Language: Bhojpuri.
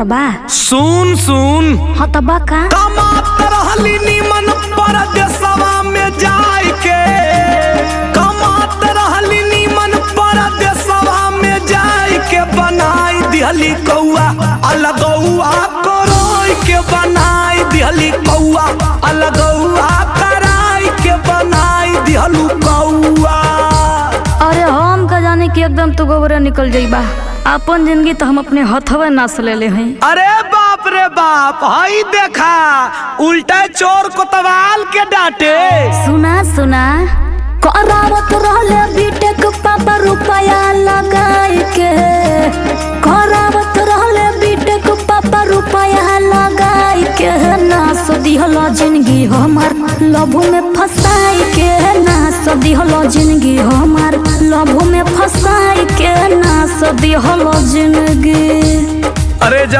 बा। सुन सुन हाँ तब का कमात रहली निमन परदेसवा में जाय के, कमात रहली निमन परदेसवा में जाय के, बनाई दिहली कौआ अलगौआ करोई के, बनाई दिहली कौआ अलगौआ कराई के, बनाई दिहलू कौआ। अरे हम का जाने कि एकदम तू गोबरा निकल जाइबा। अपन जिंदगी तो हम अपने हथवे नास ले हैं। अरे बाप रे बाप, हई देखा उल्टा चोर कोतवाल के डांटे। सुना सुना करावत रहले बीटेक पापा रुपया लगाए के, करावत रहले बीटेक पापा रुपया लगाए के, नास दिहला जिंदगी हमार लभू में फंसाई के, नास दिहला जिंदगी हमार लभू में फंसाई के, नास दिहला जिंदगी। अरे जब